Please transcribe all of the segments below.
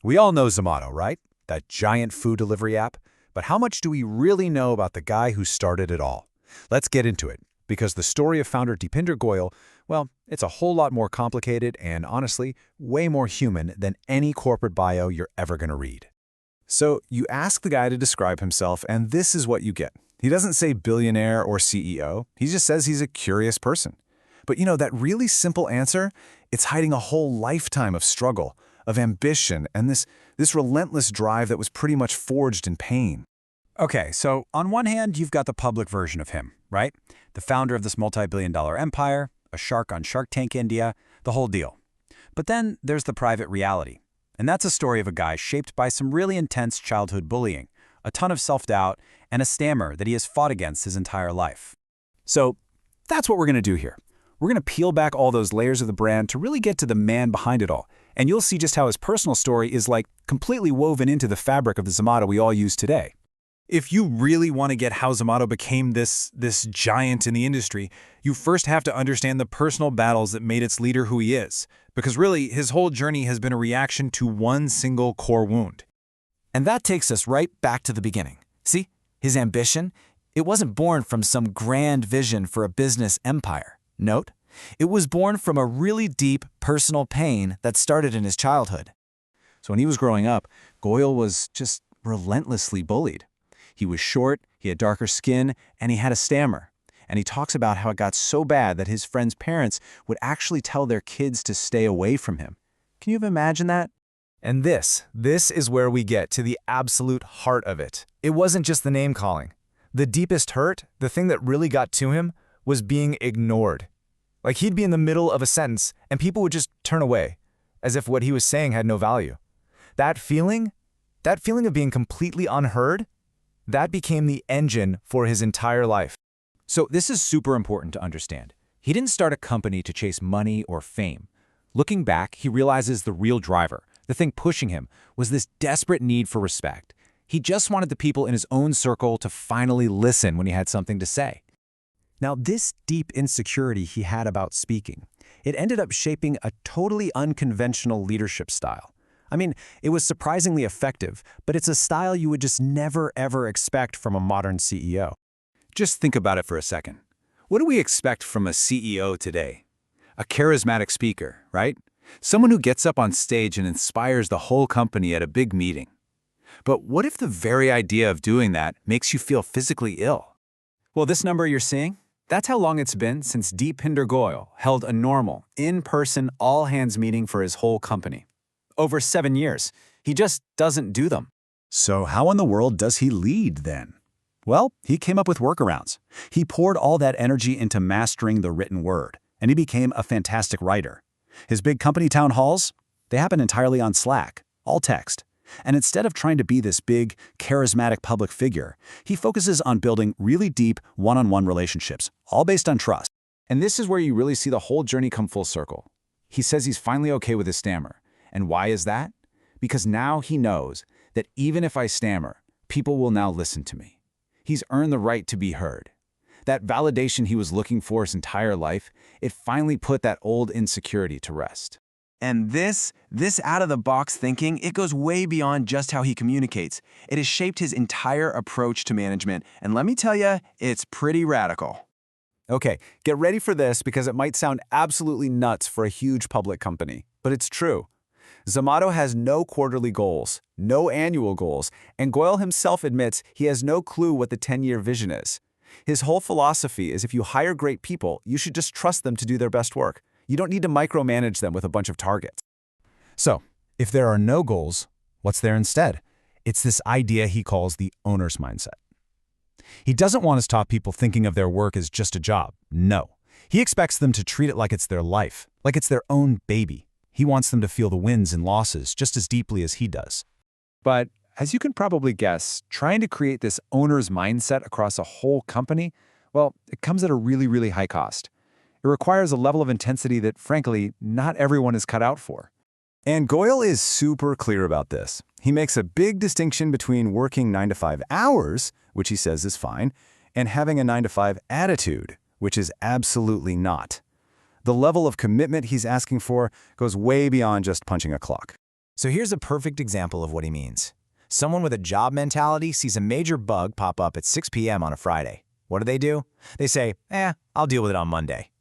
We all know Zomato, right? That giant food delivery app. But how much do we really know about the guy who started it all? Let's get into it, because the story of founder Deepinder Goyal, well, it's a whole lot more complicated and, honestly, way more human than any corporate bio you're ever going to read. So you ask the guy to describe himself, and this is what you get. He doesn't say billionaire or CEO. He just says he's a curious person. But that really simple answer, it's hiding a whole lifetime of struggle, of ambition, and this relentless drive that was pretty much forged in pain. Okay, so on one hand, you've got the public version of him, right? The founder of this multi-billion-dollar empire, a shark on Shark Tank India, the whole deal. But then there's the private reality. And that's a story of a guy shaped by some really intense childhood bullying, a ton of self-doubt, and a stammer that he has fought against his entire life. So that's what we're going to do here. We're going to peel back all those layers of the brand to really get to the man behind it all. And you'll see just how his personal story is completely woven into the fabric of the Zomato we all use today. If you really want to get how Zomato became this giant in the industry, you first have to understand the personal battles that made its leader who he is. Because really, his whole journey has been a reaction to one single core wound. And that takes us right back to the beginning. See, his ambition, it wasn't born from some grand vision for a business empire. Note, it was born from a really deep personal pain that started in his childhood. So when he was growing up, Goyal was just relentlessly bullied. He was short, he had darker skin, and he had a stammer. And he talks about how it got so bad that his friends' parents would actually tell their kids to stay away from him. Can you imagine that? And this is where we get to the absolute heart of it. It wasn't just the name calling. The deepest hurt, the thing that really got to him, was being ignored. He'd be in the middle of a sentence and people would just turn away, as if what he was saying had no value. That feeling of being completely unheard, that became the engine for his entire life. So this is super important to understand. He didn't start a company to chase money or fame. Looking back, he realizes the real driver, the thing pushing him, was this desperate need for respect. He just wanted the people in his own circle to finally listen when he had something to say. Now, this deep insecurity he had about speaking, it ended up shaping a totally unconventional leadership style. I mean, it was surprisingly effective, but it's a style you would just never, ever expect from a modern CEO. Just think about it for a second. What do we expect from a CEO today? A charismatic speaker, right? Someone who gets up on stage and inspires the whole company at a big meeting. But what if the very idea of doing that makes you feel physically ill? Well, this number you're seeing? That's how long it's been since Deepinder Goyal held a normal, in-person, all-hands meeting for his whole company. Over 7 years. He just doesn't do them. So how in the world does he lead, then? Well, he came up with workarounds. He poured all that energy into mastering the written word, and he became a fantastic writer. His big company town halls, they happen entirely on Slack, all text. And instead of trying to be this big, charismatic public figure, he focuses on building really deep, one-on-one relationships, all based on trust. And this is where you really see the whole journey come full circle. He says he's finally okay with his stammer. And why is that? Because now he knows that even if I stammer, people will now listen to me. He's earned the right to be heard. That validation he was looking for his entire life, it finally put that old insecurity to rest. And this out-of-the-box thinking, it goes way beyond just how he communicates. It has shaped his entire approach to management, and let me tell you, it's pretty radical. Okay, get ready for this because it might sound absolutely nuts for a huge public company, but it's true. Zomato has no quarterly goals, no annual goals, and Goyal himself admits he has no clue what the 10-year vision is. His whole philosophy is if you hire great people, you should just trust them to do their best work. You don't need to micromanage them with a bunch of targets. So, if there are no goals, what's there instead? It's this idea he calls the owner's mindset. He doesn't want his top people thinking of their work as just a job. No. He expects them to treat it like it's their life, like it's their own baby. He wants them to feel the wins and losses just as deeply as he does. But as you can probably guess, trying to create this owner's mindset across a whole company, well, it comes at a really, really high cost. It requires a level of intensity that, frankly, not everyone is cut out for. And Goyal is super clear about this. He makes a big distinction between working 9 to 5 hours, which he says is fine, and having a 9 to 5 attitude, which is absolutely not. The level of commitment he's asking for goes way beyond just punching a clock. So here's a perfect example of what he means. Someone with a job mentality sees a major bug pop up at 6 p.m. on a Friday. What do? They say, I'll deal with it on Monday.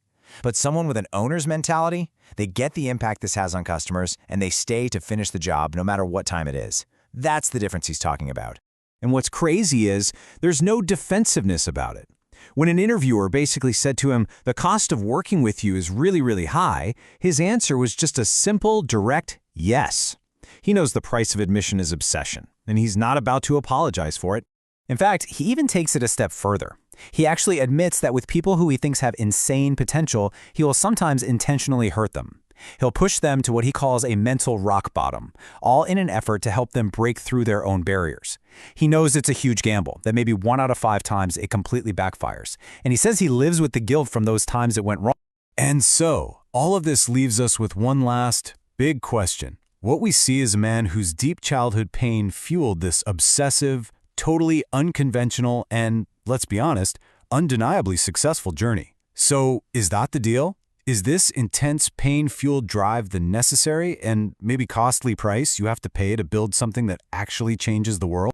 But someone with an owner's mentality, they get the impact this has on customers, and they stay to finish the job no matter what time it is. That's the difference he's talking about. And what's crazy is there's no defensiveness about it. When an interviewer basically said to him, the cost of working with you is really, really high, his answer was just a simple, direct yes. He knows the price of admission is obsession, and he's not about to apologize for it. In fact, he even takes it a step further. He actually admits that with people who he thinks have insane potential, he will sometimes intentionally hurt them. He'll push them to what he calls a mental rock bottom, all in an effort to help them break through their own barriers. He knows it's a huge gamble, that maybe 1 out of 5 times it completely backfires, and he says he lives with the guilt from those times it went wrong. And so, all of this leaves us with one last, big question. What we see is a man whose deep childhood pain fueled this obsessive, totally unconventional, and, let's be honest, undeniably successful journey. So, is that the deal? Is this intense, pain-fueled drive the necessary and maybe costly price you have to pay to build something that actually changes the world?